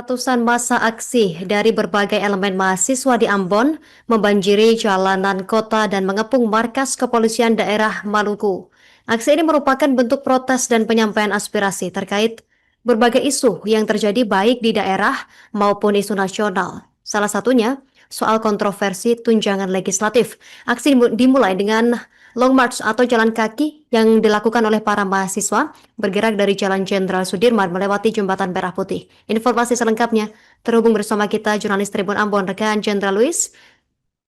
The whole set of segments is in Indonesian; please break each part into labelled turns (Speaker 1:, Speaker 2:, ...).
Speaker 1: Ratusan massa aksi dari berbagai elemen mahasiswa di Ambon membanjiri jalanan kota dan mengepung markas kepolisian daerah Maluku. Aksi ini merupakan bentuk protes dan penyampaian aspirasi terkait berbagai isu yang terjadi baik di daerah maupun isu nasional. Salah satunya soal kontroversi tunjangan legislatif. Aksi dimulai dengan Long March atau jalan kaki yang dilakukan oleh para mahasiswa bergerak dari Jalan Jenderal Sudirman melewati Jembatan Merah Putih. Informasi selengkapnya terhubung bersama kita jurnalis Tribun Ambon rekan Jenderal Luis.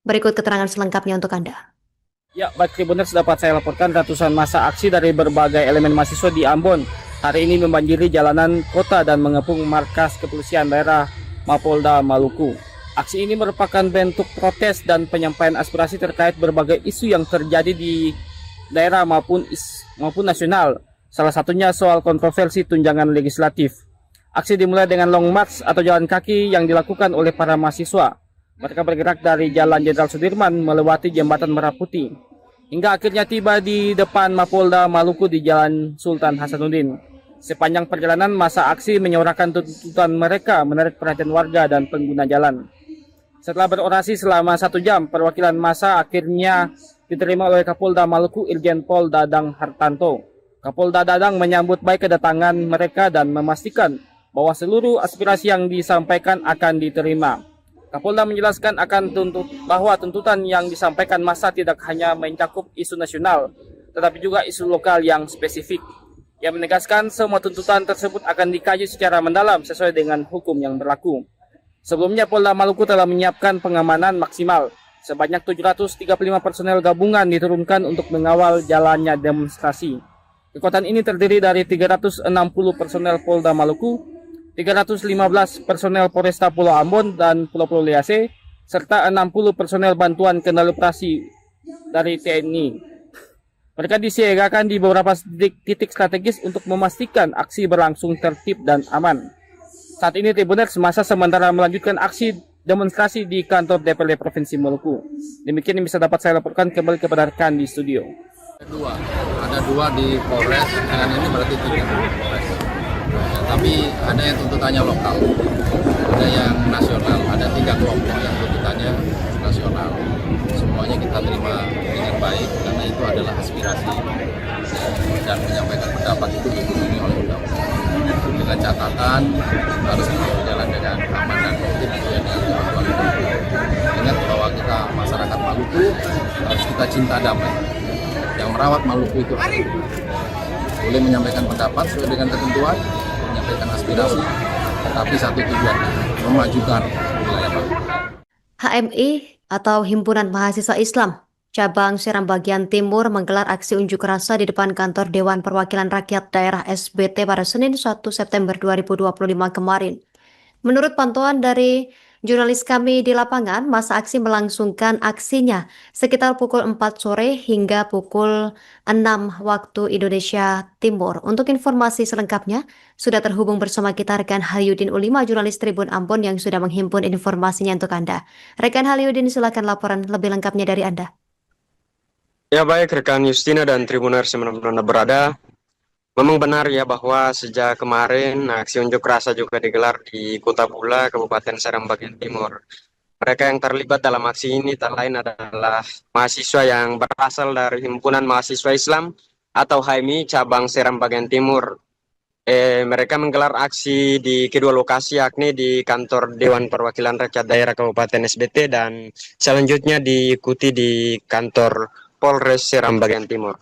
Speaker 1: Berikut keterangan selengkapnya untuk Anda.
Speaker 2: Ya, baik Tribuners, dapat saya laporkan ratusan massa aksi dari berbagai elemen mahasiswa di Ambon hari ini membanjiri jalanan kota dan mengepung markas kepolisian daerah Mapolda Maluku. Aksi ini merupakan bentuk protes dan penyampaian aspirasi terkait berbagai isu yang terjadi di daerah maupun nasional. Salah satunya soal kontroversi tunjangan legislatif. Aksi dimulai dengan long march atau jalan kaki yang dilakukan oleh para mahasiswa. Mereka bergerak dari Jalan Jenderal Sudirman melewati Jembatan Merah Putih hingga akhirnya tiba di depan Mapolda Maluku di Jalan Sultan Hasanuddin. Sepanjang perjalanan masa aksi menyuarakan tuntutan mereka menarik perhatian warga dan pengguna jalan. Setelah berorasi selama 1 jam, perwakilan massa akhirnya diterima oleh Kapolda Maluku Irjen Pol Dadang Hartanto. Kapolda Dadang menyambut baik kedatangan mereka dan memastikan bahwa seluruh aspirasi yang disampaikan akan diterima. Kapolda menjelaskan bahwa tuntutan yang disampaikan massa tidak hanya mencakup isu nasional, tetapi juga isu lokal yang spesifik. Ia menegaskan semua tuntutan tersebut akan dikaji secara mendalam sesuai dengan hukum yang berlaku. Sebelumnya Polda Maluku telah menyiapkan pengamanan maksimal. Sebanyak 735 personel gabungan diturunkan untuk mengawal jalannya demonstrasi. Kekuatan ini terdiri dari 360 personel Polda Maluku, 315 personel Polresta Pulau Ambon dan Pulau Lease, serta 60 personel bantuan kendali operasi dari TNI. Mereka disiagakan di beberapa titik strategis untuk memastikan aksi berlangsung tertib dan aman. Saat ini Tribuners masa sementara melanjutkan aksi demonstrasi di kantor DPRD Provinsi Maluku. Demikian yang bisa dapat saya laporkan kembali kepada rekan di studio.
Speaker 3: Ada dua di Polres, dengan ini berarti 3 Polres. Tapi ada yang tuntutannya lokal, ada yang nasional, ada 3 kelompok yang tuntutannya nasional. Semuanya kita terima dengan baik karena itu adalah aspirasi dan menyampaikan pendapat itu dilindungi oleh undang-undang. Dengan catatan harus berjalan dengan aman dan tertib sesuai dengan ketentuan hukum. Ingat bahwa kita masyarakat Maluku harus kita cinta damai. Yang merawat Maluku itu boleh menyampaikan pendapat sesuai dengan ketentuan, menyampaikan aspirasi, tetapi satu tujuan, memajukan wilayah Maluku.
Speaker 1: HMI atau Himpunan Mahasiswa Islam Cabang Seram Bagian Timur menggelar aksi unjuk rasa di depan kantor Dewan Perwakilan Rakyat Daerah SBT pada Senin 1 September 2025 kemarin. Menurut pantauan dari jurnalis kami di lapangan, masa aksi melangsungkan aksinya sekitar pukul 4 sore hingga pukul 6 waktu Indonesia Timur. Untuk informasi selengkapnya, sudah terhubung bersama kita rekan Halyudin Ulima, jurnalis Tribun Ambon yang sudah menghimpun informasinya untuk Anda. Rekan Halyudin, silakan laporan lebih lengkapnya dari Anda.
Speaker 4: Ya baik rekan Justina dan Tribuners yang benar-benar berada. Memang benar ya bahwa sejak kemarin aksi unjuk rasa juga digelar di Kota Bula, Kabupaten Seram Bagian Timur. Mereka yang terlibat dalam aksi ini tak lain adalah mahasiswa yang berasal dari Himpunan Mahasiswa Islam atau HMI Cabang Seram Bagian Timur. Mereka menggelar aksi di kedua lokasi, yakni di kantor Dewan Perwakilan Rakyat Daerah Kabupaten SBT dan selanjutnya diikuti di kantor Polres Seram Bagian Timur.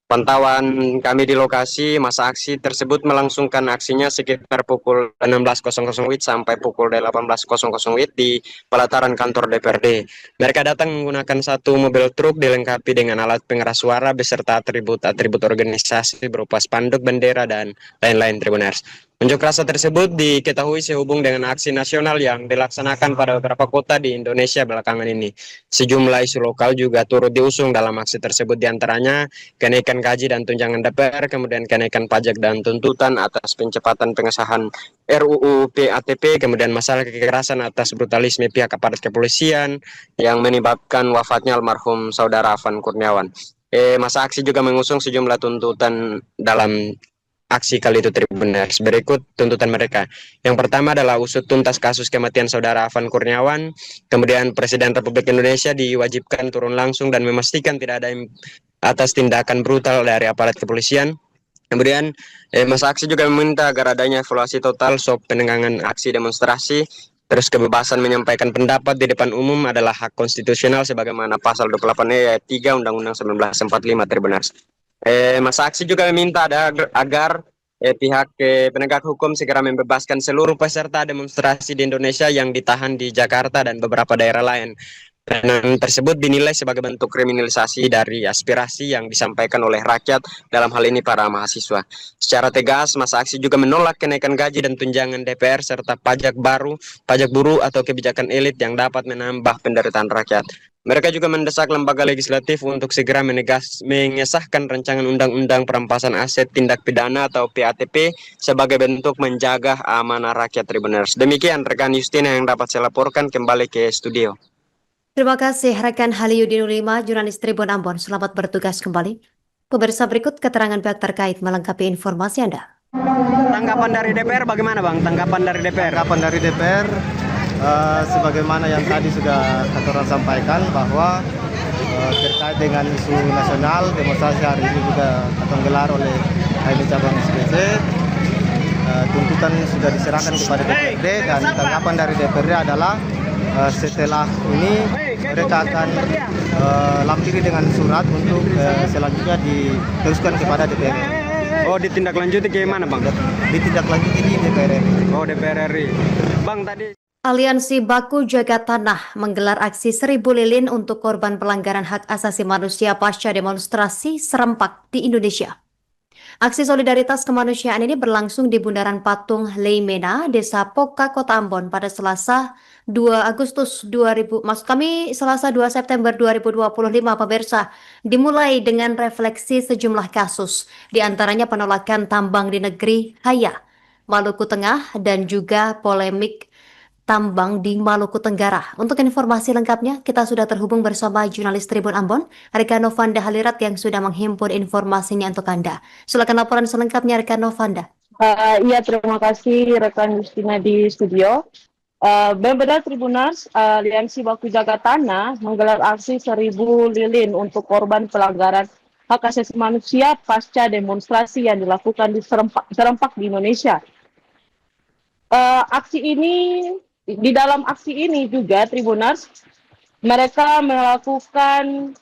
Speaker 4: Pantauan kami di lokasi, masa aksi tersebut melangsungkan aksinya sekitar pukul 16.00 WIB sampai pukul 18.00 WIB di pelataran kantor DPRD. Mereka datang menggunakan satu mobil truk dilengkapi dengan alat pengeras suara beserta atribut-atribut organisasi berupa spanduk, bendera, dan lain-lain Tribuners. Unjuk rasa tersebut diketahui sehubung dengan aksi nasional yang dilaksanakan pada beberapa kota di Indonesia belakangan ini. Sejumlah isu lokal juga turut diusung dalam aksi tersebut, diantaranya kenaikan gaji dan tunjangan DPR, kemudian kenaikan pajak dan tuntutan atas pencepatan pengesahan RUU PATP, kemudian masalah kekerasan atas brutalisme pihak aparat kepolisian yang menyebabkan wafatnya almarhum saudara Afan Kurniawan. Masa aksi juga mengusung sejumlah tuntutan dalam aksi kali itu Tribuners. Berikut tuntutan mereka. Yang pertama adalah usut tuntas kasus kematian saudara Afan Kurniawan. Kemudian Presiden Republik Indonesia diwajibkan turun langsung dan memastikan tidak ada atas tindakan brutal dari aparat kepolisian. Kemudian masa aksi juga meminta agar adanya evaluasi total soal penengangan aksi demonstrasi. Terus kebebasan menyampaikan pendapat di depan umum adalah hak konstitusional sebagaimana pasal 28 ayat 3 Undang-Undang 1945 Tribuners. Masa aksi juga meminta agar pihak penegak hukum segera membebaskan seluruh peserta demonstrasi di Indonesia yang ditahan di Jakarta dan beberapa daerah lain. Penahanan tersebut dinilai sebagai bentuk kriminalisasi dari aspirasi yang disampaikan oleh rakyat, dalam hal ini para mahasiswa. Secara tegas, masa aksi juga menolak kenaikan gaji dan tunjangan DPR serta pajak buruh atau kebijakan elit yang dapat menambah penderitaan rakyat. Mereka juga mendesak lembaga legislatif untuk segera mengesahkan rancangan undang-undang perampasan aset tindak pidana atau PATP sebagai bentuk menjaga amanah rakyat Tribuners. Demikian rekan Justina yang dapat saya laporkan, kembali ke studio.
Speaker 1: Terima kasih rekan Haliudin Ulima, jurnalis Tribun Ambon. Selamat bertugas kembali. Pemirsa, berikut keterangan pihak terkait melengkapi informasi Anda.
Speaker 5: Tanggapan dari DPR bagaimana Bang? Tanggapan dari DPR?
Speaker 6: Tanggapan dari DPR sebagaimana yang tadi sudah Katoran sampaikan bahwa terkait dengan isu nasional, demonstrasi hari ini juga akan gelar oleh HMI Cabang SPC. Tuntutan sudah diserahkan kepada DPRD dan tanggapan dari DPRD adalah setelah ini mereka akan lampiri dengan surat untuk selanjutnya diteruskan kepada DPRD.
Speaker 5: Oh, ditindaklanjuti ke mana Bang?
Speaker 6: Ditindaklanjuti di DPR RI.
Speaker 5: Oh, DPR RI. Bang tadi
Speaker 1: Aliansi Baku Jaga Tanah menggelar aksi 1000 lilin untuk korban pelanggaran hak asasi manusia pasca demonstrasi serempak di Indonesia. Aksi solidaritas kemanusiaan ini berlangsung di Bundaran Patung Leimena, Desa Poka, Kota Ambon pada Selasa 2 September 2025, pemirsa. Dimulai dengan refleksi sejumlah kasus, di antaranya penolakan tambang di negeri Haya, Maluku Tengah, dan juga polemik tambang di Maluku Tenggara. Untuk informasi lengkapnya, kita sudah terhubung bersama jurnalis Tribun Ambon, rekan Novanda Halirat yang sudah menghimpun informasinya untuk Anda. Silakan laporan selengkapnya, rekan Novanda.
Speaker 7: Iya, terima kasih rekan Justina di studio. Benar Tribuners, Aliansi Baku Jaga Tanah menggelar aksi 1000 lilin untuk korban pelanggaran hak asasi manusia pasca demonstrasi yang dilakukan di serempak di Indonesia. Di dalam aksi ini juga Tribuners, mereka melakukan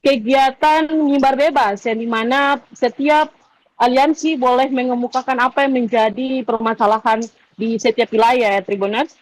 Speaker 7: kegiatan mimbar bebas yang dimana setiap aliansi boleh mengemukakan apa yang menjadi permasalahan di setiap wilayah ya Tribuners.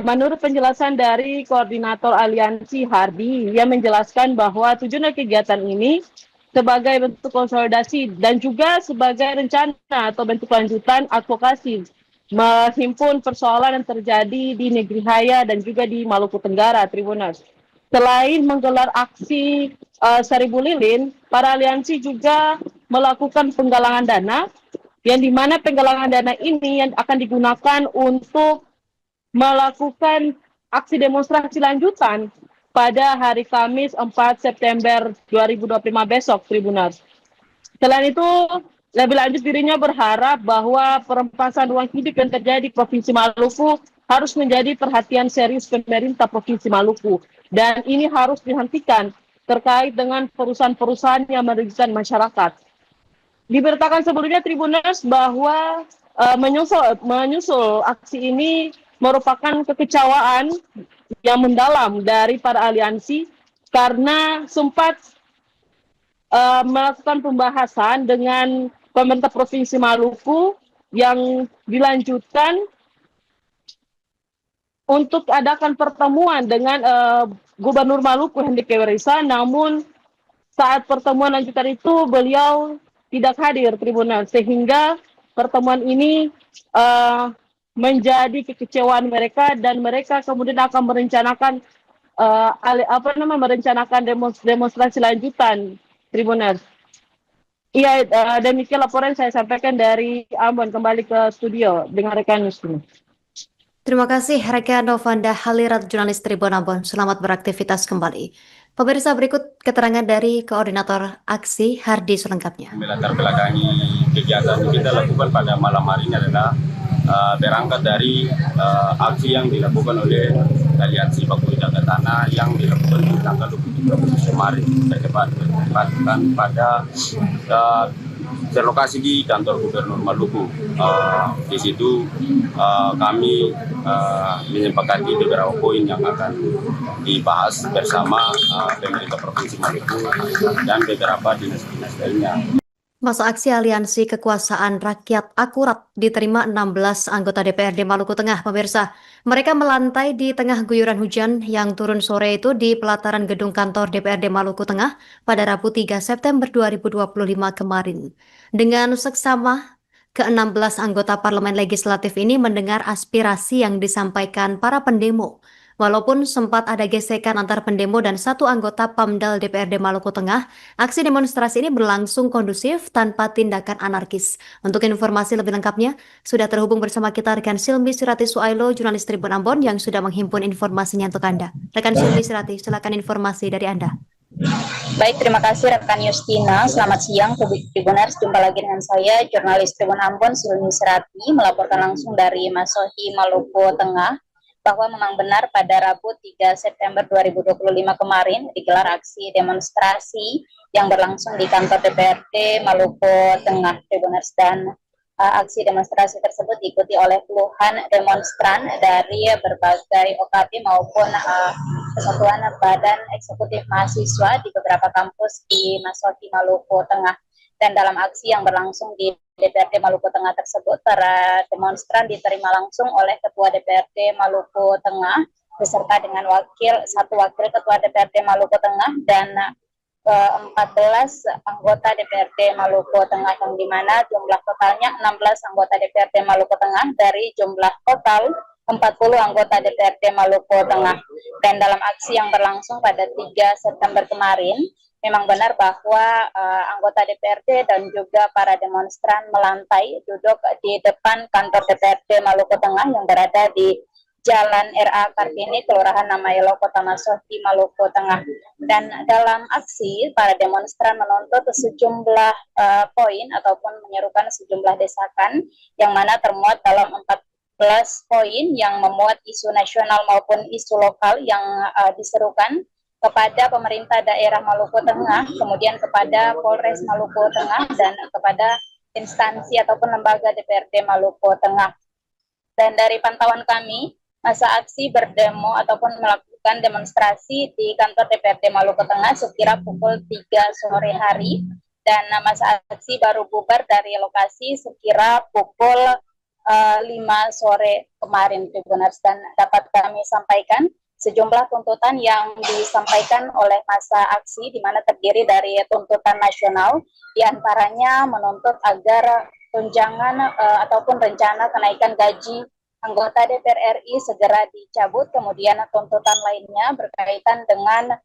Speaker 7: Menurut penjelasan dari koordinator aliansi Hardi, ia menjelaskan bahwa tujuan kegiatan ini sebagai bentuk konsolidasi dan juga sebagai rencana atau bentuk lanjutan advokasi menghimpun persoalan yang terjadi di negeri Haya dan juga di Maluku Tenggara, Tribuners. Selain menggelar aksi 1000 lilin, para aliansi juga melakukan penggalangan dana, yang dimana penggalangan dana ini yang akan digunakan untuk melakukan aksi demonstrasi lanjutan pada hari Kamis 4 September 2025 besok, Tribuners. Selain itu, lebih lanjut dirinya berharap bahwa perampasan ruang hidup yang terjadi di Provinsi Maluku harus menjadi perhatian serius pemerintah Provinsi Maluku. Dan ini harus dihentikan terkait dengan perusahaan-perusahaan yang merugikan masyarakat. Diberitakan sebelumnya Tribuners bahwa menyusul aksi ini merupakan kekecewaan yang mendalam dari para aliansi karena sempat melakukan pembahasan dengan pemerintah Provinsi Maluku yang dilanjutkan untuk adakan pertemuan dengan Gubernur Maluku Hendrik Kewerisa, namun saat pertemuan lanjutan itu beliau tidak hadir Tribuners, sehingga pertemuan ini menjadi kekecewaan mereka dan mereka kemudian akan merencanakan demonstrasi lanjutan Tribuners. Iya, demikian laporan saya sampaikan dari Ambon. Kembali ke studio dengan rekan Justina.
Speaker 1: Terima kasih rekan Novanda Halirat, jurnalis Tribun Ambon. Selamat beraktivitas kembali. Pemirsa, berikut keterangan dari Koordinator Aksi Hardi selengkapnya.
Speaker 8: Melatar belakangi kegiatan yang kita lakukan pada malam hari ini adalah berangkat dari aksi yang dilakukan oleh Aliansi Bakuri Jaga Tanah yang dilakukan di tanggal 23 Agustus kemarin, bertepatan pada berlokasi di kantor Gubernur Maluku. Di situ kami menyepakati beberapa poin yang akan dibahas bersama pemerintah Provinsi Maluku dan beberapa dinas-dinas lainnya.
Speaker 1: Masa aksi Aliansi Kekuasaan Rakyat Akurat diterima 16 anggota DPRD Maluku Tengah, pemirsa. Mereka melantai di tengah guyuran hujan yang turun sore itu di pelataran gedung kantor DPRD Maluku Tengah pada Rabu 3 September 2025 kemarin. Dengan seksama, ke-16 anggota Parlemen Legislatif ini mendengar aspirasi yang disampaikan para pendemo. Walaupun sempat ada gesekan antar pendemo dan satu anggota PAMDAL DPRD Maluku Tengah, aksi demonstrasi ini berlangsung kondusif tanpa tindakan anarkis. Untuk informasi lebih lengkapnya, sudah terhubung bersama kita rekan Silmi Sirati Suailo, jurnalis Tribun Ambon yang sudah menghimpun informasinya untuk Anda. Rekan Silmi Sirati, silakan informasi dari Anda.
Speaker 9: Baik, terima kasih rekan Yustina. Selamat siang Tribuners, jumpa lagi dengan saya, jurnalis Tribun Ambon, Silmi Sirati, melaporkan langsung dari Masohi, Maluku Tengah, bahwa memang benar pada Rabu 3 September 2025 kemarin digelar aksi demonstrasi yang berlangsung di kantor DPRD Maluku Tengah, Tribuners, dan aksi demonstrasi tersebut diikuti oleh puluhan demonstran dari berbagai OKP maupun Kesatuan Badan Eksekutif Mahasiswa di beberapa kampus di Masohi, Maluku Tengah. Dan dalam aksi yang berlangsung di DPRD Maluku Tengah tersebut, para demonstran diterima langsung oleh Ketua DPRD Maluku Tengah beserta dengan satu wakil Ketua DPRD Maluku Tengah dan 14 anggota DPRD Maluku Tengah, yang dimana jumlah totalnya 16 anggota DPRD Maluku Tengah dari jumlah total 40 anggota DPRD Maluku Tengah. Dan dalam aksi yang berlangsung pada 3 September kemarin, memang benar bahwa anggota DPRD dan juga para demonstran melantai duduk di depan kantor DPRD Maluku Tengah yang berada di Jalan RA Kartini, Kelurahan Namayelo, Kota Masohi, Maluku Tengah. Dan dalam aksi, para demonstran menuntut sejumlah poin ataupun menyerukan sejumlah desakan yang mana termuat dalam 14 poin yang memuat isu nasional maupun isu lokal yang diserukan kepada pemerintah daerah Maluku Tengah, kemudian kepada Polres Maluku Tengah, dan kepada instansi ataupun lembaga DPRD Maluku Tengah. Dan dari pantauan kami, masa aksi berdemo ataupun melakukan demonstrasi di kantor DPRD Maluku Tengah sekira pukul 3 sore hari, dan masa aksi baru bubar dari lokasi sekira pukul 5 sore kemarin, Tribuners. Dan dapat kami sampaikan sejumlah tuntutan yang disampaikan oleh masa aksi, di mana terdiri dari tuntutan nasional, diantaranya menuntut agar tunjangan ataupun rencana kenaikan gaji anggota DPR RI segera dicabut. Kemudian tuntutan lainnya berkaitan dengan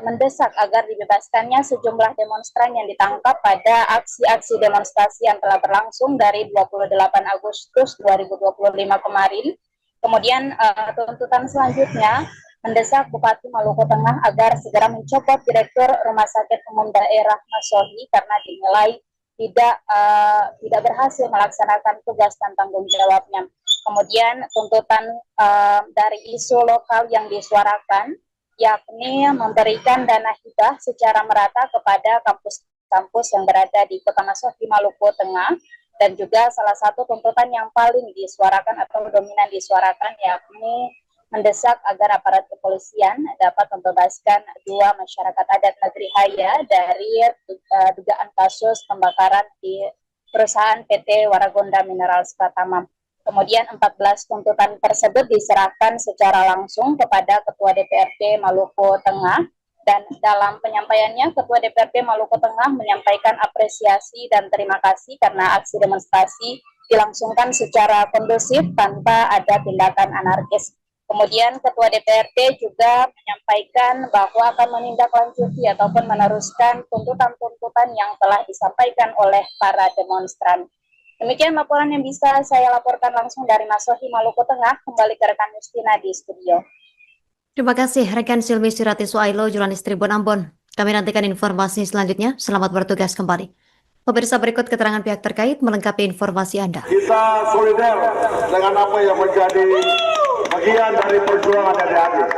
Speaker 9: mendesak agar dibebaskannya sejumlah demonstran yang ditangkap pada aksi-aksi demonstrasi yang telah berlangsung dari 28 Agustus 2025 kemarin. Kemudian tuntutan selanjutnya mendesak Bupati Maluku Tengah agar segera mencopot Direktur Rumah Sakit Umum Daerah Masohi karena dinilai tidak berhasil melaksanakan tugas dan tanggung jawabnya. Kemudian tuntutan dari isu lokal yang disuarakan, yakni memberikan dana hibah secara merata kepada kampus-kampus yang berada di Kota Masohi, Maluku Tengah. Dan juga salah satu tuntutan yang paling disuarakan atau dominan disuarakan, yakni mendesak agar aparat kepolisian dapat membebaskan 2 masyarakat adat negeri Haya dari dugaan kasus pembakaran di perusahaan PT Waragonda Minerals Pratama. Kemudian 14 tuntutan tersebut diserahkan secara langsung kepada Ketua DPRD Maluku Tengah. Dan dalam penyampaiannya, Ketua DPRD Maluku Tengah menyampaikan apresiasi dan terima kasih karena aksi demonstrasi dilangsungkan secara kondusif tanpa ada tindakan anarkis. Kemudian Ketua DPRD juga menyampaikan bahwa akan menindaklanjuti ataupun meneruskan tuntutan-tuntutan yang telah disampaikan oleh para demonstran. Demikian laporan yang bisa saya laporkan langsung dari Masohi, Maluku Tengah. Kembali ke rekan Justina di studio.
Speaker 1: Terima kasih rekan Silmi Sirati Suailo, jurnalis Tribun Ambon. Kami nantikan informasi selanjutnya. Selamat bertugas kembali. Pemirsa, berikut keterangan pihak terkait melengkapi informasi Anda.
Speaker 10: Kita solidar dengan apa yang menjadi bagian dari perjuangan adik-adik.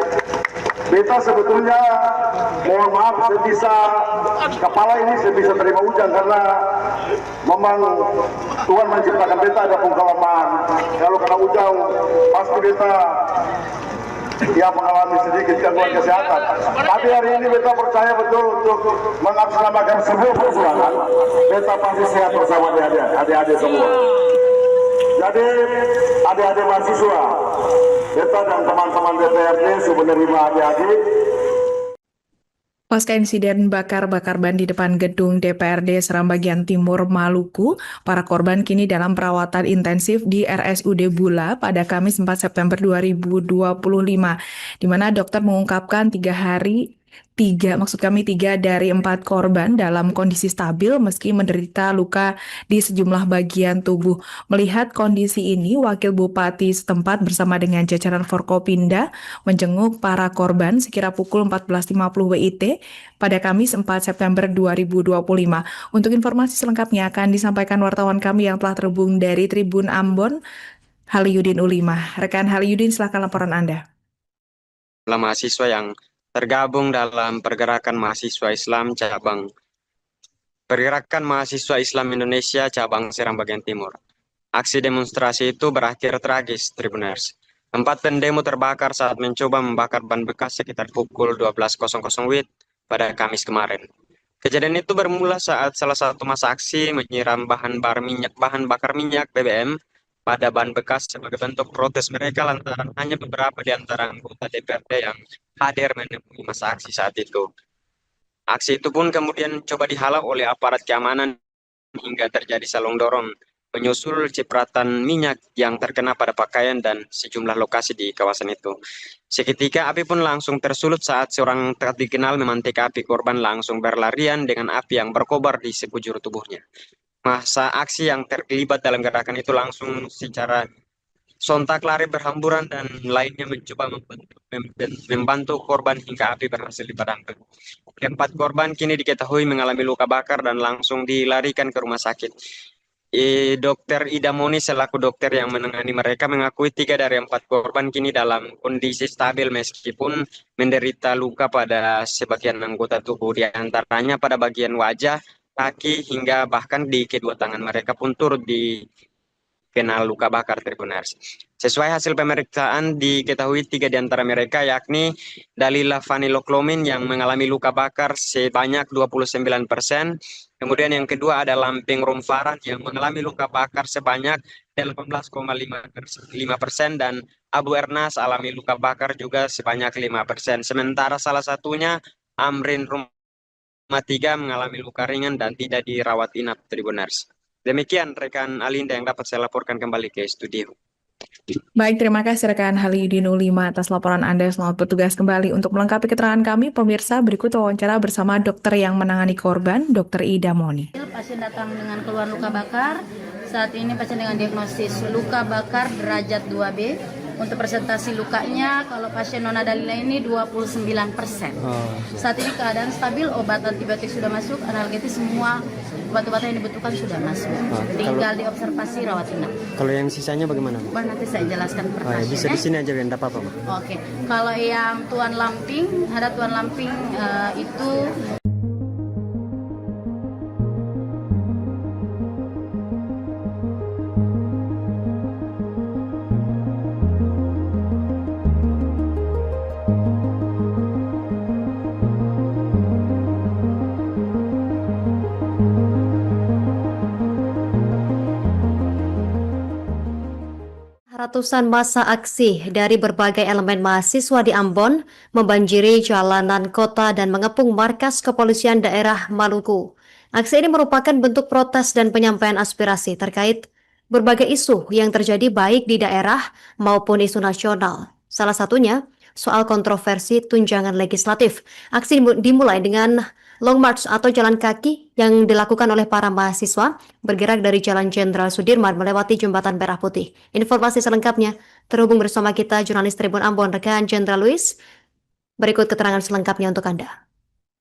Speaker 10: Kita sebetulnya mohon maaf sebisa kepala ini sebisa terima hujan karena memang Tuhan menciptakan beta ada kelemahan. Kalau kena hujan pasti beta mengalami sedikit gangguan kesehatan. Tapi hari ini beta percaya betul untuk mengatasnamakan sebuah perjuangan. Beta pasti sehat bersama adik-adik semua. Jadi adik-adik mahasiswa, beta dan teman-teman DPRD sudah menerima adik-adik.
Speaker 11: Pasca insiden bakar-bakar ban di depan gedung DPRD Seram bagian Timur Maluku, para korban kini dalam perawatan intensif di RSUD Bula pada Kamis 4 September 2025, di mana dokter mengungkapkan 3 dari 4 korban dalam kondisi stabil meski menderita luka di sejumlah bagian tubuh. Melihat kondisi ini, Wakil Bupati setempat bersama dengan jajaran Forkopimda menjenguk para korban sekira pukul 14.50 WIT pada Kamis 4 September 2025. Untuk informasi selengkapnya akan disampaikan wartawan kami yang telah terhubung dari Tribun Ambon, Haliyudin Ulimah. Rekan Haliyudin, silakan laporan Anda.
Speaker 4: Mahasiswa yang tergabung dalam Pergerakan Mahasiswa Islam Indonesia cabang Seram bagian Timur. Aksi demonstrasi itu berakhir tragis, Tribuners. 4 pendemo terbakar saat mencoba membakar ban bekas sekitar pukul 12.00 WIB pada Kamis kemarin. Kejadian itu bermula saat salah satu masa aksi menyiram bahan bakar minyak BBM pada ban bekas sebagai bentuk protes mereka lantaran hanya beberapa di antara anggota DPRD yang hadir menemui masa aksi saat itu. Aksi itu pun kemudian coba dihalau oleh aparat keamanan hingga terjadi salong dorong menyusul cipratan minyak yang terkena pada pakaian dan sejumlah lokasi di kawasan itu. Seketika api pun langsung tersulut saat seorang tak dikenal memantik api. Korban langsung berlarian dengan api yang berkobar di sekujur tubuhnya. Masa aksi yang terlibat dalam gerakan itu langsung secara sontak lari berhamburan dan lainnya mencoba membantu korban hingga api berhasil dipadamkan. 4 korban kini diketahui mengalami luka bakar dan langsung dilarikan ke rumah sakit. Dokter Ida Moni selaku dokter yang menangani mereka mengakui 3 dari 4 korban kini dalam kondisi stabil meskipun menderita luka pada sebagian anggota tubuh, di antaranya pada bagian wajah, kaki, hingga bahkan di kedua tangan mereka pun turut dikenal luka bakar, Tribuners. Sesuai hasil pemeriksaan diketahui 3 di antara mereka yakni Dalila Vaniloklomin yang mengalami luka bakar sebanyak 29%. Kemudian yang kedua ada Lamping Rumfaran yang mengalami luka bakar sebanyak 18,5% dan Abu Ernas alami luka bakar juga sebanyak 5%. Sementara salah satunya Amrin Rumatiga mengalami luka ringan dan tidak dirawat inap, Tribuners. Demikian rekan Alinda yang dapat saya laporkan kembali ke studio.
Speaker 11: Baik, terima kasih rekan Haliyudin Ulima atas laporan Anda. Selamat bertugas kembali. Untuk melengkapi keterangan kami, pemirsa, berikut wawancara bersama dokter yang menangani korban, Dr. Ida Moni.
Speaker 12: Pasien datang dengan keluhan luka bakar. Saat ini pasien dengan diagnosis luka bakar derajat 2B. Untuk presentasi lukanya, kalau pasien Nona Dalila ini 29%. Saat ini keadaan stabil, obat antibiotik sudah masuk, analgetik semua obat-obat yang dibutuhkan sudah masuk. Tinggal diobservasi rawat inap.
Speaker 5: Kalau yang sisanya bagaimana, Bu?
Speaker 12: Nanti saya jelaskan per pasien.
Speaker 5: Bisa di sini aja, tidak apa-apa, Bu.
Speaker 12: Oke. Kalau yang Tuan Lamping, ada Tuan Lamping itu
Speaker 1: Ratusan massa aksi dari berbagai elemen mahasiswa di Ambon membanjiri jalanan kota dan mengepung markas kepolisian daerah Maluku. Aksi ini merupakan bentuk protes dan penyampaian aspirasi terkait berbagai isu yang terjadi baik di daerah maupun isu nasional. Salah satunya soal kontroversi tunjangan legislatif. Aksi dimulai dengan Long March atau jalan kaki yang dilakukan oleh para mahasiswa bergerak dari Jalan Jenderal Sudirman melewati Jembatan Merah Putih. Informasi selengkapnya terhubung bersama kita jurnalis Tribun Ambon rekan Jenderal Luis. Berikut keterangan selengkapnya untuk Anda.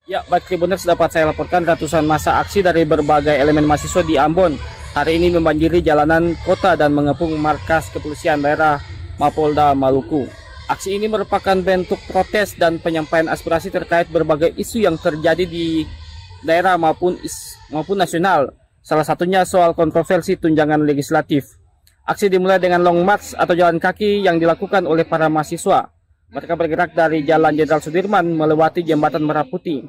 Speaker 2: Ya, baik Tribuners, dapat saya laporkan ratusan massa aksi dari berbagai elemen mahasiswa di Ambon hari ini membanjiri jalanan kota dan mengepung markas kepolisian daerah Mapolda Maluku. Aksi ini merupakan bentuk protes dan penyampaian aspirasi terkait berbagai isu yang terjadi di daerah maupun nasional. Salah satunya soal kontroversi tunjangan legislatif. Aksi dimulai dengan long march atau jalan kaki yang dilakukan oleh para mahasiswa. Mereka bergerak dari Jalan Jenderal Sudirman melewati Jembatan Merah Putih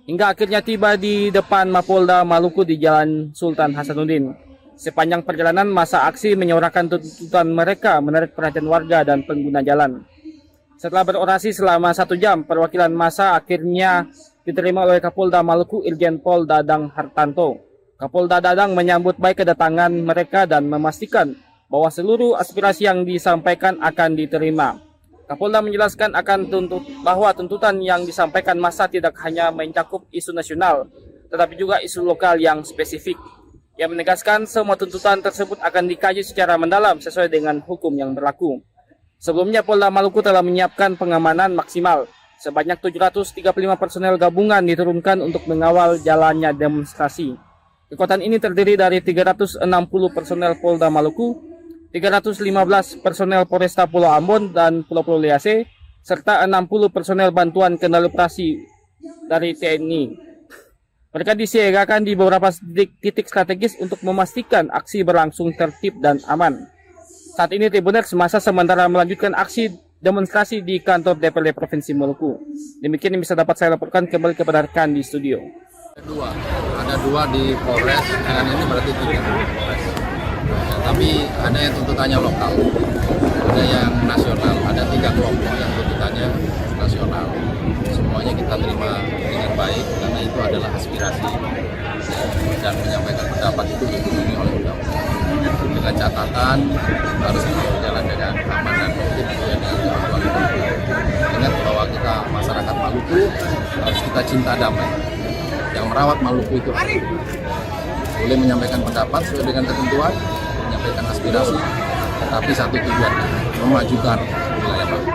Speaker 2: hingga akhirnya tiba di depan Mapolda Maluku di Jalan Sultan Hasanuddin. Sepanjang perjalanan masa aksi menyuarakan tuntutan mereka menarik perhatian warga dan pengguna jalan. Setelah berorasi selama 1 jam, perwakilan massa akhirnya diterima oleh Kapolda Maluku Irjen Pol Dadang Hartanto. Kapolda Dadang menyambut baik kedatangan mereka dan memastikan bahwa seluruh aspirasi yang disampaikan akan diterima. Kapolda menjelaskan bahwa tuntutan yang disampaikan massa tidak hanya mencakup isu nasional, tetapi juga isu lokal yang spesifik. Ia menegaskan semua tuntutan tersebut akan dikaji secara mendalam sesuai dengan hukum yang berlaku. Sebelumnya Polda Maluku telah menyiapkan pengamanan maksimal. Sebanyak 735 personel gabungan diturunkan untuk mengawal jalannya demonstrasi. Kekuatan ini terdiri dari 360 personel Polda Maluku, 315 personel Polresta Pulau Ambon dan Pulau Liase, serta 60 personel bantuan kendali operasi dari TNI. Mereka disiagakan di beberapa titik strategis untuk memastikan aksi berlangsung tertib dan aman. Saat ini Tribuners massa sementara melanjutkan aksi demonstrasi di kantor DPRD Provinsi Maluku. Demikian yang bisa dapat saya laporkan, kembali kepada rekan di studio.
Speaker 3: Ada dua di Polres, dengan ini berarti 3 Polres. Tapi ada yang tuntutannya lokal, ada yang nasional, ada 3 kelompok yang tuntutannya nasional. Semuanya kita terima dengan baik karena itu adalah aspirasi dan menyampaikan pendapat itu dilindungi oleh undang-undang. Dengan catatan harus berjalan dengan aman dan tertib sesuai dengan ketentuan undang-undang. Ingat bahwa kita masyarakat Maluku harus kita cinta damai. Yang merawat Maluku itu boleh menyampaikan pendapat sesuai dengan ketentuan, menyampaikan aspirasi, tetapi satu tujuan, memajukan wilayah Maluku.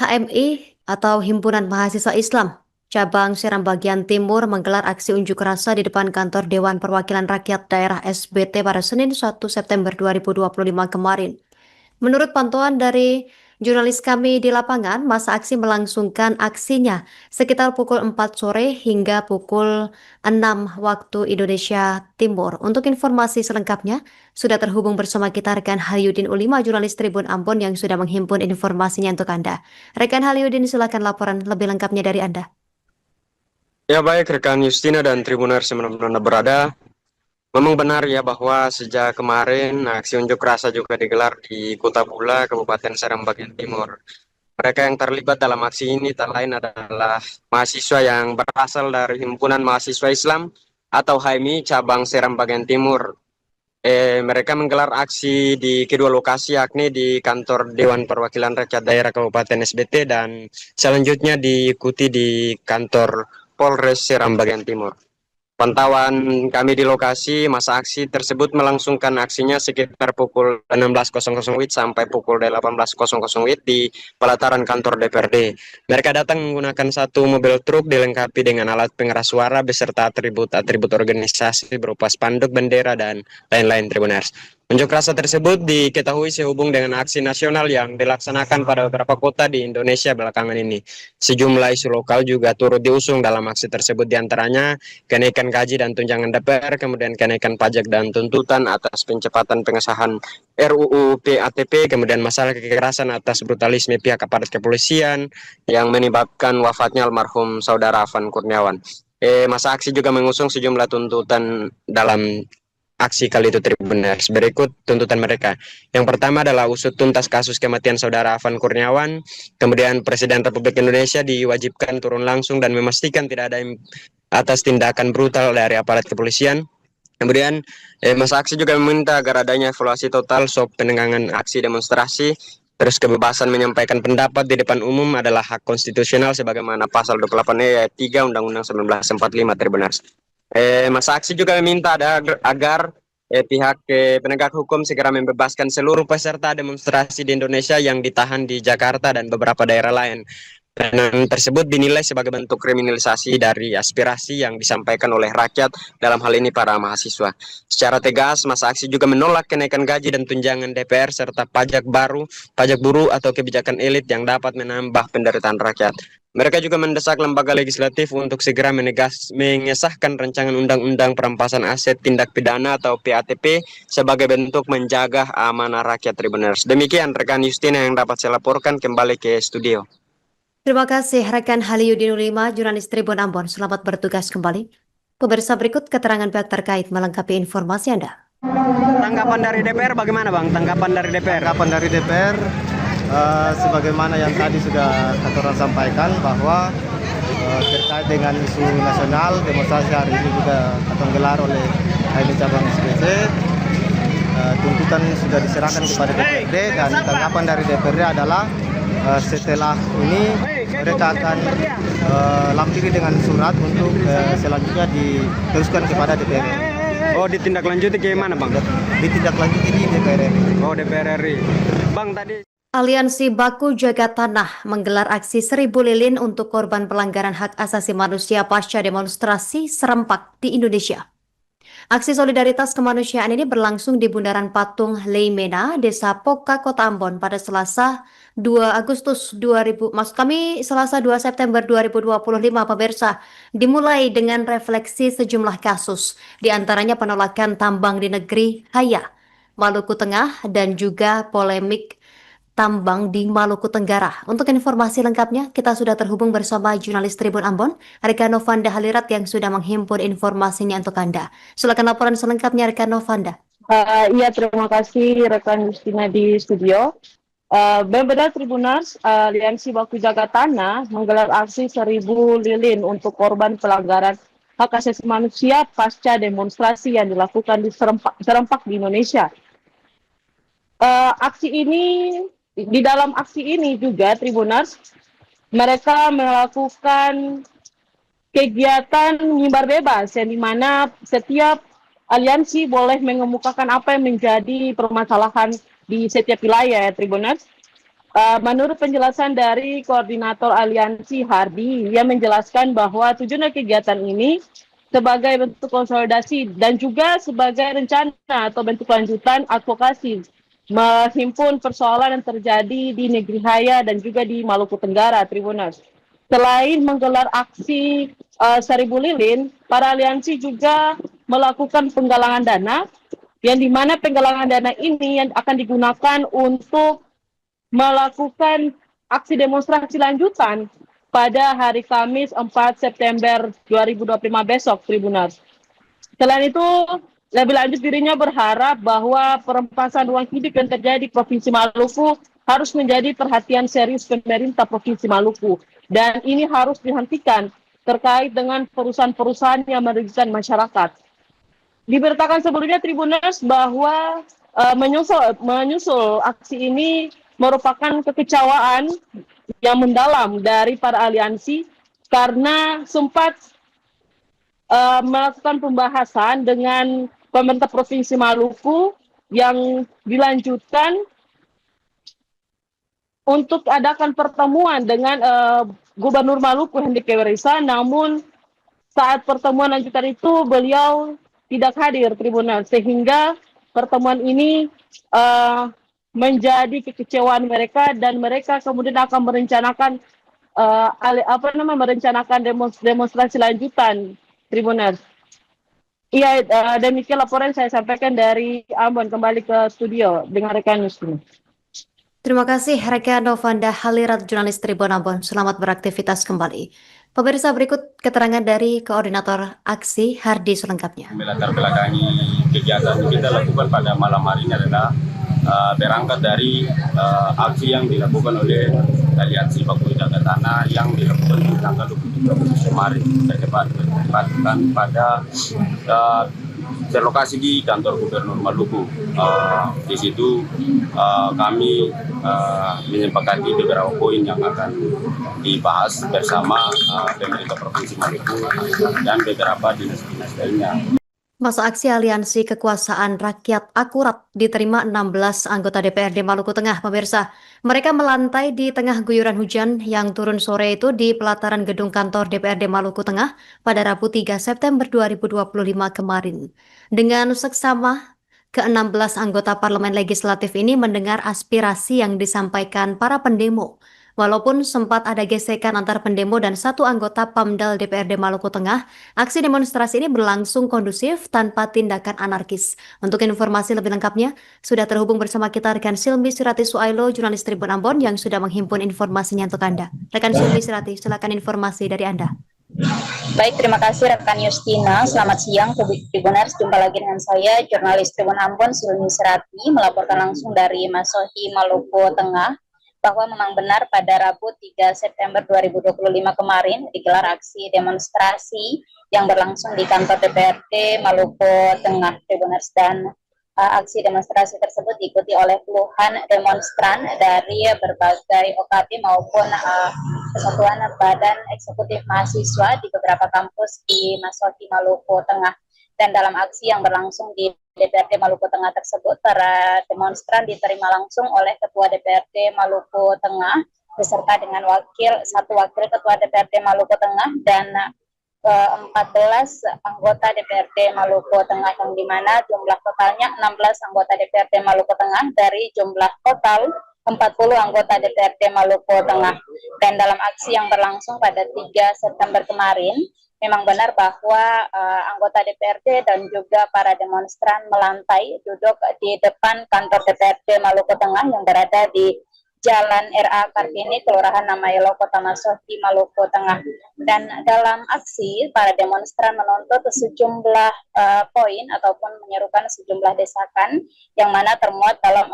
Speaker 1: HMI atau Himpunan Mahasiswa Islam Cabang Seram Bagian Timur menggelar aksi unjuk rasa di depan kantor Dewan Perwakilan Rakyat Daerah SBT pada Senin 1 September 2025 kemarin. Menurut pantauan dari jurnalis kami di lapangan, masa aksi melangsungkan aksinya sekitar pukul 4 sore hingga pukul 6 waktu Indonesia Timur. Untuk informasi selengkapnya, sudah terhubung bersama kita rekan Halyudin Ulima, jurnalis Tribun Ambon yang sudah menghimpun informasinya untuk Anda. Rekan Halyudin, silakan laporan lebih lengkapnya dari Anda.
Speaker 4: Ya baik rekan Justina dan Tribuners yang benar-benar berada. Memang benar ya bahwa sejak kemarin aksi unjuk rasa juga digelar di Kota Bula, Kabupaten Seram Bagian Timur. Mereka yang terlibat dalam aksi ini tak lain adalah mahasiswa yang berasal dari Himpunan Mahasiswa Islam atau HMI Cabang Seram Bagian Timur. Mereka menggelar aksi di kedua lokasi, yakni di kantor Dewan Perwakilan Rakyat Daerah Kabupaten SBT dan selanjutnya diikuti di kantor Polres Seram Bagian Timur. Pantauan kami di lokasi, masa aksi tersebut melangsungkan aksinya sekitar pukul 16.00 WIB sampai pukul 18.00 WIB di pelataran kantor DPRD. Mereka datang menggunakan satu mobil truk dilengkapi dengan alat pengeras suara beserta atribut-atribut organisasi berupa spanduk, bendera, dan lain-lain Tribuners. Unjuk rasa tersebut diketahui sehubung dengan aksi nasional yang dilaksanakan pada beberapa kota di Indonesia belakangan ini. Sejumlah isu lokal juga turut diusung dalam aksi tersebut, diantaranya kenaikan gaji dan tunjangan DPR, kemudian kenaikan pajak dan tuntutan atas pencepatan pengesahan RUU PATP, kemudian masalah kekerasan atas brutalisme pihak aparat kepolisian yang menyebabkan wafatnya almarhum saudara Afan Kurniawan. Masa aksi juga mengusung sejumlah tuntutan dalam aksi kali itu Tribuners. Berikut tuntutan mereka. Yang pertama adalah usut tuntas kasus kematian saudara Afan Kurniawan. Kemudian Presiden Republik Indonesia diwajibkan turun langsung dan memastikan tidak ada atas tindakan brutal dari aparat kepolisian. Kemudian masa aksi juga meminta agar adanya evaluasi total soal penengangan aksi demonstrasi. Terus kebebasan menyampaikan pendapat di depan umum adalah hak konstitusional sebagaimana pasal 28 ayat 3 Undang-Undang 1945 Tribuners. Masa aksi juga meminta agar pihak penegak hukum segera membebaskan seluruh peserta demonstrasi di Indonesia yang ditahan di Jakarta dan beberapa daerah lain. Dan tersebut dinilai sebagai bentuk kriminalisasi dari aspirasi yang disampaikan oleh rakyat, dalam hal ini para mahasiswa. Secara tegas, masa aksi juga menolak kenaikan gaji dan tunjangan DPR serta pajak baru, pajak buruh atau kebijakan elit yang dapat menambah penderitaan rakyat. Mereka juga mendesak lembaga legislatif untuk segera mengesahkan rancangan undang-undang perampasan aset tindak pidana atau PATP sebagai bentuk menjaga amanah rakyat Tribuners. Demikian rekan Justina yang dapat saya laporkan, kembali ke studio.
Speaker 1: Terima kasih rekan Haliudin Ulima, jurnalis Tribun Ambon. Selamat bertugas kembali. Pemirsa, berikut keterangan pihak terkait melengkapi informasi Anda.
Speaker 5: Tanggapan dari DPR bagaimana Bang? Tanggapan dari DPR?
Speaker 6: Tanggapan dari DPR, sebagaimana yang tadi sudah Katora sampaikan bahwa terkait dengan isu nasional, demonstrasi hari ini juga akan gelar oleh HMI Cabang SPC. Tuntutan sudah diserahkan kepada DPRD dan tanggapan dari DPRD adalah setelah ini mereka akan lampiri dengan surat untuk selanjutnya diteruskan kepada DPR.
Speaker 5: Oh, ditindaklanjuti ke mana Bang?
Speaker 6: Ditindaklanjuti di DPR RI.
Speaker 5: Oh, DPR RI. Bang, tadi
Speaker 1: Aliansi Baku Jaga Tanah menggelar aksi 1000 lilin untuk korban pelanggaran hak asasi manusia pasca demonstrasi serempak di Indonesia. Aksi solidaritas kemanusiaan ini berlangsung di Bundaran Patung Leimena, Desa Poka, Kota Ambon pada Selasa 2 September 2025, pemirsa. Dimulai dengan refleksi sejumlah kasus, di antaranya penolakan tambang di negeri Haya, Maluku Tengah, dan juga polemik tambang di Maluku Tenggara. Untuk informasi lengkapnya, kita sudah terhubung bersama jurnalis Tribun Ambon, rekan Novanda Halirat yang sudah menghimpun informasinya untuk Anda. Silakan laporan selengkapnya, rekan Novanda.
Speaker 7: Iya, terima kasih rekan Justina di studio. Benar Tribuners, Aliansi Baku Jaga Tanah menggelar aksi 1000 lilin untuk korban pelanggaran hak asasi manusia pasca demonstrasi yang dilakukan di serempak di Indonesia. Di dalam aksi ini juga Tribuners, mereka melakukan kegiatan mimbar bebas yang dimana setiap aliansi boleh mengemukakan apa yang menjadi permasalahan di setiap wilayah ya Tribuners. Menurut penjelasan dari koordinator aliansi Hardi, ia menjelaskan bahwa tujuan kegiatan ini sebagai bentuk konsolidasi dan juga sebagai rencana atau bentuk lanjutan advokasi menghimpun persoalan yang terjadi di negeri Haya dan juga di Maluku Tenggara, Tribuners. Selain menggelar aksi 1000 lilin, para aliansi juga melakukan penggalangan dana, yang dimana penggalangan dana ini yang akan digunakan untuk melakukan aksi demonstrasi lanjutan pada hari Kamis 4 September 2025 besok, Tribuners. Selain itu, lebih lanjut dirinya berharap bahwa perampasan ruang hidup yang terjadi di Provinsi Maluku harus menjadi perhatian serius pemerintah Provinsi Maluku. Dan ini harus dihentikan terkait dengan perusahaan-perusahaan yang merugikan masyarakat. Diberitakan sebelumnya Tribuners bahwa menyusul aksi ini merupakan kekecewaan yang mendalam dari para aliansi karena sempat melakukan pembahasan dengan pemerintah Provinsi Maluku yang dilanjutkan untuk adakan pertemuan dengan Gubernur Maluku Hendrik Kewerisa, namun saat pertemuan lanjutan itu beliau tidak hadir Tribunal, sehingga pertemuan ini menjadi kekecewaan mereka dan mereka kemudian akan merencanakan demonstrasi lanjutan Tribunal. Iya, demikian laporan saya sampaikan dari Ambon. Kembali ke studio dengan rekan Justina.
Speaker 1: Terima kasih rekan Novanda Halirat, jurnalis Tribun Ambon. Selamat beraktivitas kembali. Pemirsa, berikut keterangan dari Koordinator Aksi Hardi selengkapnya.
Speaker 8: Melatar belakangi kegiatan yang kita lakukan pada malam hari ini adalah berangkat dari aksi yang dilakukan oleh Aliansi Baku Jaga Tanah yang dilakukan di tanggal 27 Agustus kemarin, bertepatan pada berlokasi di kantor Gubernur Maluku. Di situ kami menyepakati beberapa poin yang akan dibahas bersama pemerintah Provinsi Maluku dan beberapa dinas-dinas lainnya.
Speaker 1: Masa aksi Aliansi Kekuasaan Rakyat Akurat diterima 16 anggota DPRD Maluku Tengah, pemirsa. Mereka melantai di tengah guyuran hujan yang turun sore itu di pelataran gedung kantor DPRD Maluku Tengah pada Rabu 3 September 2025 kemarin. Dengan seksama, ke-16 anggota Parlemen Legislatif ini mendengar aspirasi yang disampaikan para pendemo. Walaupun sempat ada gesekan antar pendemo dan satu anggota PAMDAL DPRD Maluku Tengah, aksi demonstrasi ini berlangsung kondusif tanpa tindakan anarkis. Untuk informasi lebih lengkapnya, sudah terhubung bersama kita rekan Silmi Sirati Suailo, jurnalis Tribun Ambon yang sudah menghimpun informasinya untuk Anda. Rekan Silmi Sirati, silakan informasi dari Anda.
Speaker 9: Baik, terima kasih rekan Yustina. Selamat siang Tribuners, jumpa lagi dengan saya, jurnalis Tribun Ambon Silmi Sirati, melaporkan langsung dari Masohi, Maluku Tengah, bahwa memang benar pada Rabu 3 September 2025 kemarin digelar aksi demonstrasi yang berlangsung di kantor DPRD Maluku Tengah, Tribuners, dan aksi demonstrasi tersebut diikuti oleh puluhan demonstran dari berbagai OKP maupun Kesatuan Badan Eksekutif Mahasiswa di beberapa kampus di Masohi, Maluku Tengah. Dan dalam aksi yang berlangsung di DPRD Maluku Tengah tersebut, para demonstran diterima langsung oleh Ketua DPRD Maluku Tengah beserta dengan satu wakil Ketua DPRD Maluku Tengah dan 14 anggota DPRD Maluku Tengah, yang dimana jumlah totalnya 16 anggota DPRD Maluku Tengah dari jumlah total 40 anggota DPRD Maluku Tengah. Dan dalam aksi yang berlangsung pada 3 September kemarin, memang benar bahwa anggota DPRD dan juga para demonstran melantai duduk di depan kantor DPRD Maluku Tengah yang berada di Jalan RA Kartini, Kelurahan Namayelo, Kota Masohi, Maluku Tengah. Dan dalam aksi, para demonstran menuntut sejumlah poin ataupun menyerukan sejumlah desakan yang mana termuat dalam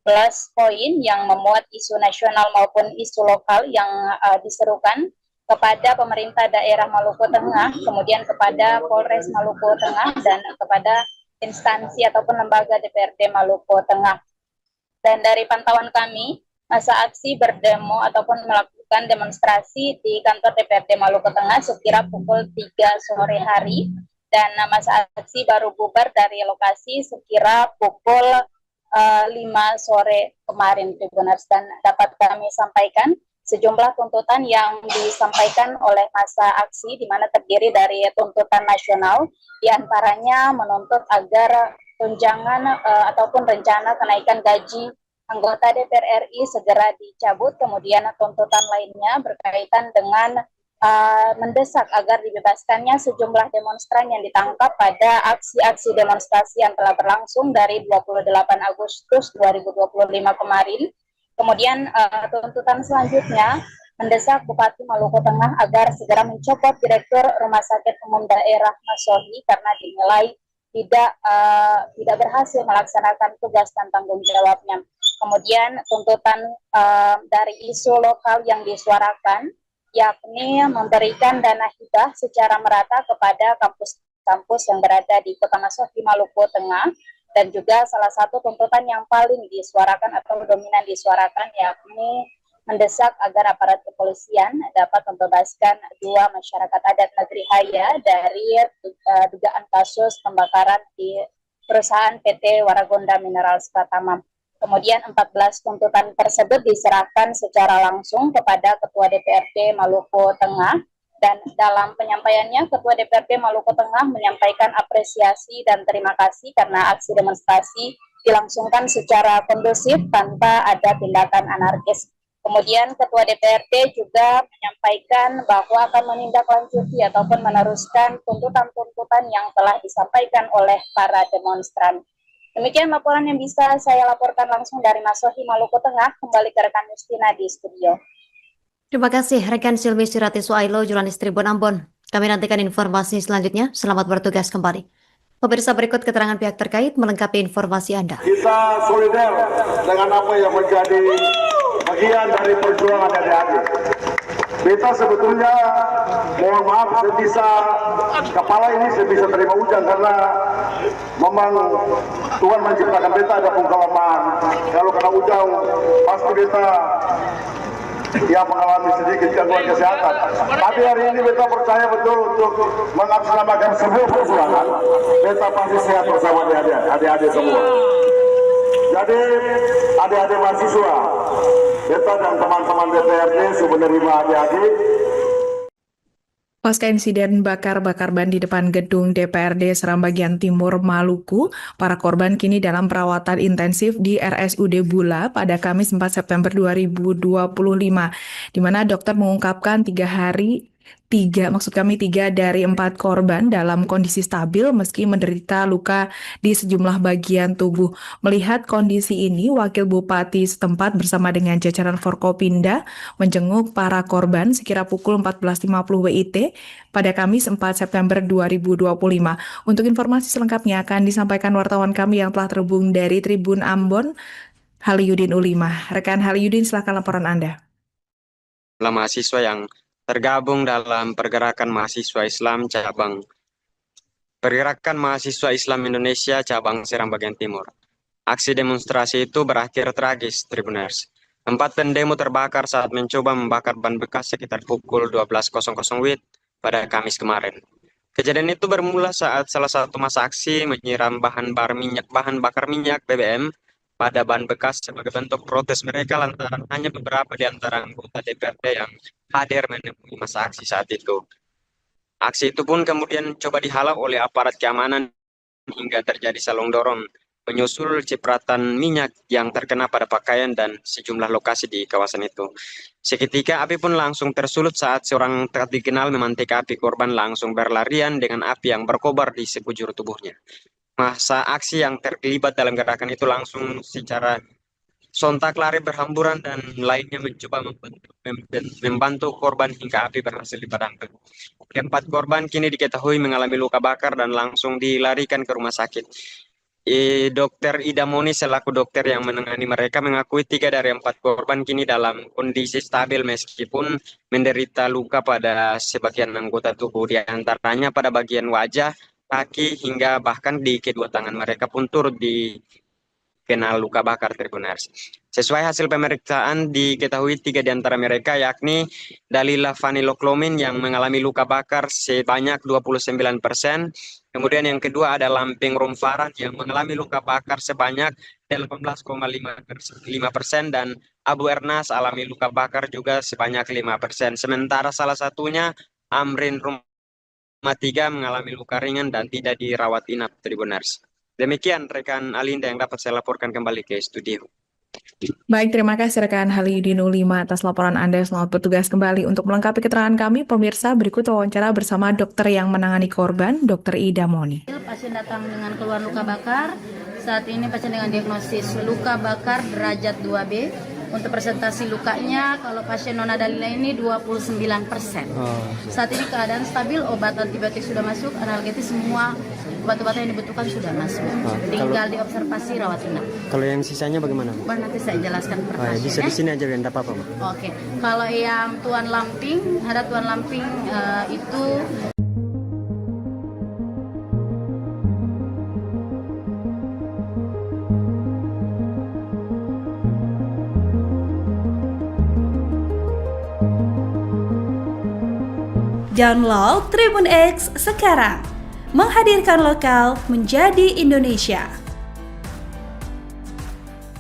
Speaker 9: 14 poin yang memuat isu nasional maupun isu lokal yang diserukan kepada pemerintah daerah Maluku Tengah, kemudian kepada Polres Maluku Tengah, dan kepada instansi ataupun lembaga DPRD Maluku Tengah. Dan dari pantauan kami, masa aksi berdemo ataupun melakukan demonstrasi di kantor DPRD Maluku Tengah sekira pukul 3 sore hari, dan masa aksi baru bubar dari lokasi sekira pukul 5 sore kemarin, Tribuners. Dan dapat kami sampaikan sejumlah tuntutan yang disampaikan oleh masa aksi, di mana terdiri dari tuntutan nasional, diantaranya menuntut agar tunjangan ataupun rencana kenaikan gaji anggota DPR RI segera dicabut. Kemudian tuntutan lainnya berkaitan dengan mendesak agar dibebaskannya sejumlah demonstran yang ditangkap pada aksi-aksi demonstrasi yang telah berlangsung dari 28 Agustus 2025 kemarin. Kemudian tuntutan selanjutnya mendesak Bupati Maluku Tengah agar segera mencopot Direktur Rumah Sakit Umum Daerah Masohi karena dinilai tidak berhasil melaksanakan tugas dan tanggung jawabnya. Kemudian tuntutan dari isu lokal yang disuarakan, yakni memberikan dana hibah secara merata kepada kampus-kampus yang berada di Kota Masohi, Maluku Tengah. Dan juga salah satu tuntutan yang paling disuarakan atau dominan disuarakan, yakni mendesak agar aparat kepolisian dapat membebaskan 2 masyarakat adat negeri Haya dari dugaan kasus pembakaran di perusahaan PT Waragonda Minerals Pratama. Kemudian 14 tuntutan tersebut diserahkan secara langsung kepada Ketua DPRD Maluku Tengah. Dan dalam penyampaiannya, Ketua DPRD Maluku Tengah menyampaikan apresiasi dan terima kasih karena aksi demonstrasi dilangsungkan secara kondusif tanpa ada tindakan anarkis. Kemudian Ketua DPRD juga menyampaikan bahwa akan menindaklanjuti ataupun meneruskan tuntutan-tuntutan yang telah disampaikan oleh para demonstran. Demikian laporan yang bisa saya laporkan langsung dari Masohi, Maluku Tengah. Kembali ke rekan Yustina di studio.
Speaker 1: Terima kasih rekan Silmi Sirati Suailo, jurnalis Tribun Ambon. Kami nantikan informasi selanjutnya. Selamat bertugas kembali. Pemirsa, berikut keterangan pihak terkait melengkapi informasi Anda.
Speaker 10: Kita solidar dengan apa yang menjadi bagian dari perjuangan adik-adik. Kita sebetulnya mohon maaf sebisa kepala ini sebisa terima hujan karena memang Tuhan menciptakan beta ada pun kelemahan. Kalau kena hujan pasti beta yang mengalami sedikit gangguan kesehatan. Tapi hari ini beta percaya betul untuk mengatasnamakan sebuah perjuangan. Beta pasti sehat bersama adik-adik semua. Jadi adik-adik mahasiswa, beta dan teman-teman DPRD sudah menerima adik-adik.
Speaker 11: Pasca insiden bakar-bakar ban di depan gedung DPRD Seram bagian Timur Maluku, para korban kini dalam perawatan intensif di RSUD Bula pada Kamis 4 September 2025, di mana dokter mengungkapkan 3 dari 4 korban dalam kondisi stabil meski menderita luka di sejumlah bagian tubuh. Melihat kondisi ini, Wakil Bupati setempat bersama dengan jajaran Forkopimda menjenguk para korban sekira pukul 14.50 WIT pada Kamis 4 September 2025. Untuk informasi selengkapnya akan disampaikan wartawan kami yang telah terhubung dari Tribun Ambon, Haliyudin Ulima. Rekan Haliyudin, silakan laporan Anda.
Speaker 4: Mahasiswa yang tergabung dalam Pergerakan Mahasiswa Islam Cabang Indonesia Cabang Seram bagian Timur. Aksi demonstrasi itu berakhir tragis, Tribuners. 4 pendemo terbakar saat mencoba membakar ban bekas sekitar pukul 12.00 WIB pada Kamis kemarin. Kejadian itu bermula saat salah satu massa aksi menyiram bahan bakar minyak BBM pada ban bekas sebagai bentuk protes mereka lantaran hanya beberapa di antara anggota DPRD yang hadir menemui massa aksi saat itu. Aksi itu pun kemudian coba dihalau oleh aparat keamanan hingga terjadi salong dorong menyusul cipratan minyak yang terkena pada pakaian dan sejumlah lokasi di kawasan itu. Seketika api pun langsung tersulut saat seorang tak dikenal memantik api. Korban langsung berlarian dengan api yang berkobar di sekujur tubuhnya. Massa aksi yang terlibat dalam gerakan itu langsung secara sontak lari berhamburan dan lainnya mencoba membantu korban hingga api berhasil dipadamkan. 4 korban kini diketahui mengalami luka bakar dan langsung dilarikan ke rumah sakit. Dr. Ida Moni selaku dokter yang menangani mereka mengakui 3 dari 4 korban kini dalam kondisi stabil meskipun menderita luka pada sebagian anggota tubuh, di antaranya pada bagian wajah, kaki, hingga bahkan di kedua tangan mereka pun turut dikenal luka bakar, Tribuners. Sesuai hasil pemeriksaan diketahui 3 di antara mereka yakni Dalila Vaniloklomin yang mengalami luka bakar sebanyak 29%. Kemudian yang kedua ada Lamping Rumfaran yang mengalami luka bakar sebanyak 18,5% dan Abu Ernas alami luka bakar juga sebanyak 5%. Sementara salah satunya Amrin Rumah 3 mengalami luka ringan dan tidak dirawat inap, Tribuners. Demikian rekan Alinda yang dapat saya laporkan kembali ke studio.
Speaker 11: Baik, terima kasih rekan Haliyudin Ulima atas laporan Anda. Selamat bertugas kembali. Untuk melengkapi keterangan kami, pemirsa, berikut wawancara bersama dokter yang menangani korban, Dr. Ida Moni.
Speaker 12: Pasien datang dengan keluhan luka bakar. Saat ini pasien dengan diagnosis luka bakar derajat 2B. Untuk presentasi lukanya, kalau pasien nona Dalila ini 29%. Saat ini keadaan stabil, obat antibiotik sudah masuk, analgetik semua obat-obat yang dibutuhkan sudah masuk. Tinggal diobservasi rawat inap.
Speaker 5: Kalau yang sisanya bagaimana?
Speaker 12: Nanti saya jelaskan per pasien.
Speaker 5: Bisa di sini aja, tidak apa-apa.
Speaker 12: Oke. Kalau yang Tuan Lamping, ada Tuan Lamping itu
Speaker 13: Download Tribun X sekarang, menghadirkan lokal menjadi Indonesia.